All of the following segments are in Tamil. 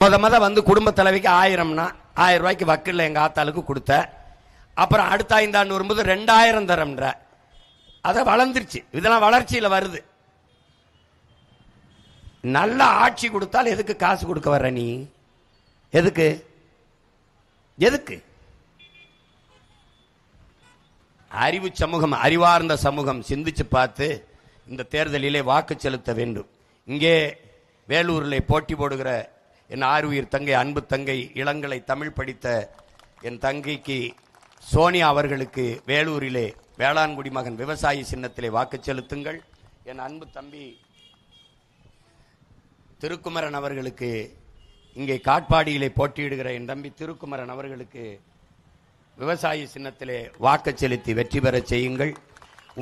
மொத வந்து குடும்ப தலைவிக்கு 1000னா 1000 ரூபாய்க்கு வக்கில்ல எங்க ஆத்தாளுக்கு கொடுத்த. அப்புறம் அடுத்த 5 ஆண்டு வரும்போது 2000 தரம்ன்ற. அத வளர்ந்துருச்சு. இதெல்லாம் வளர்ச்சியில வருது. நல்ல ஆட்சி கொடுத்தால் எதுக்கு காசு கொடுக்க வர்ற நீ? எதுக்கு எதுக்கு? அறிவு சமூகம், அறிவார்ந்த சமூகம் சிந்திச்சு பார்த்து இந்த தேர்தலிலே வாக்கு செலுத்த வேண்டும். இங்கே வேலூரில் போட்டி போடுகிற என் ஆறுயிர் தங்கை, அன்பு தங்கை, இளங்கலை தமிழ் படித்த என் தங்கைக்கு சோனியா அவர்களுக்கு வேலூரிலே வேளாண்குடி மகன் விவசாயி சின்னத்திலே வாக்கு செலுத்துங்கள். என் அன்பு தம்பி திருக்குமரன் அவர்களுக்கு இங்கே காட்பாடியிலே போட்டியிடுகிற என் தம்பி திருக்குமரன் அவர்களுக்கு விவசாயி சின்னத்திலே வாக்கு செலுத்தி வெற்றி பெற செய்யுங்கள்.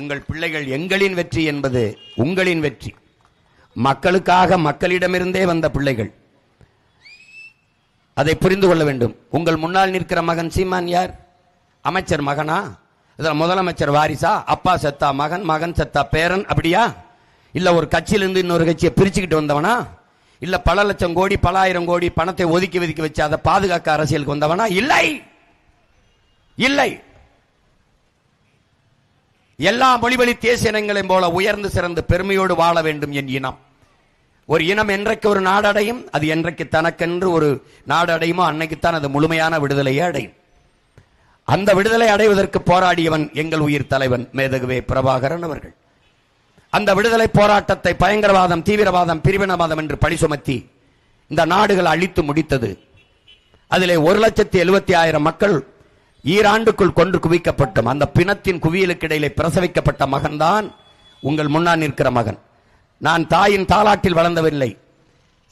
உங்கள் பிள்ளைகள் எங்களின் வெற்றி என்பது உங்களின் வெற்றி. மக்களுக்காக மக்களிடமிருந்தே வந்த பிள்ளைகள். அதை புரிந்து கொள்ள வேண்டும். உங்கள் முன்னால் நிற்கிற மகன் சீமான் யார்? அமைச்சர் மகனா? முதலமைச்சர் வாரிசா? அப்பா செத்தா மகன், மகன் செத்தா பேரன், அப்படியா? இல்ல ஒரு கட்சியிலிருந்து இன்னொரு கட்சியை பிரிச்சுக்கிட்டு வந்தவனா? இல்ல பல லட்சம் கோடி பல ஆயிரம் கோடி பணத்தை ஒதுக்கி ஒதுக்கி வச்சு அதை பாதுகாக்க அரசியலுக்கு வந்தவனா? இல்லை இல்லை. எல்லா மொழிவழி தேசிய இனங்களையும் போல உயர்ந்து சிறந்து பெருமையோடு வாழ வேண்டும் என் இனம். ஒரு இனம் என்றைக்கு ஒரு நாடு அடையும், அது என்றைக்கு தனக்கென்று ஒரு நாடு அடையுமோ அன்னைக்குத்தான் அது முழுமையான விடுதலையே அடையும். அந்த விடுதலை அடைவதற்கு போராடியவன் எங்கள் உயிர் தலைவன் மேதகுவே பிரபாகரன் அவர்கள். அந்த விடுதலை போராட்டத்தை பயங்கரவாதம், தீவிரவாதம், பிரிவினவாதம் என்று பழி சுமத்தி இந்த நாடுகள் அழித்து முடித்தது. அதிலே 1,70,000 மக்கள் ஈராண்டுக்குள் கொண்டு குவிக்கப்பட்டோம். அந்த பிணத்தின் குவியலுக்கு இடையிலே பிரசவிக்கப்பட்ட மகன்தான் உங்கள் முன்னால் நிற்கிற மகன். நான் தாயின் தாலாட்டில் வளர்ந்தவில்லை.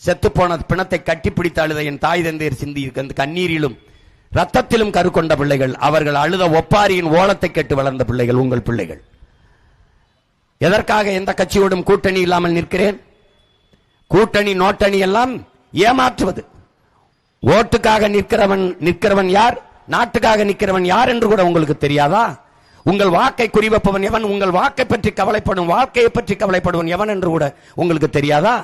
செத்துப்போன பிணத்தை கட்டிப்பிடித்து அழுத என் தாய் தந்தையர் சிந்தி கண்ணீரிலும் ரத்தத்திலும் கரு கொண்ட பிள்ளைகள். அவர்கள் அழுத ஒப்பாரியின் ஓலத்தை கேட்டு வளர்ந்த பிள்ளைகள் உங்கள் பிள்ளைகள். எதற்காக எந்த கட்சியோடும் கூட்டணி இல்லாமல் நிற்கிறேன்? கூட்டணி நோட்டணி எல்லாம் ஏமாற்றுவது. ஓட்டுக்காக நிற்கிறவன் யார், நாட்டுக்காக நிற்கிறவன் யார் என்று கூட உங்களுக்கு தெரியாதா? உங்கள் வாக்கை குறிவைப்பவன் எவன், உங்கள் வாக்கை பற்றி கவலைப்படும், வாழ்க்கையை பற்றி கவலைப்படுவன் எவன் என்று கூட உங்களுக்கு தெரியாதா?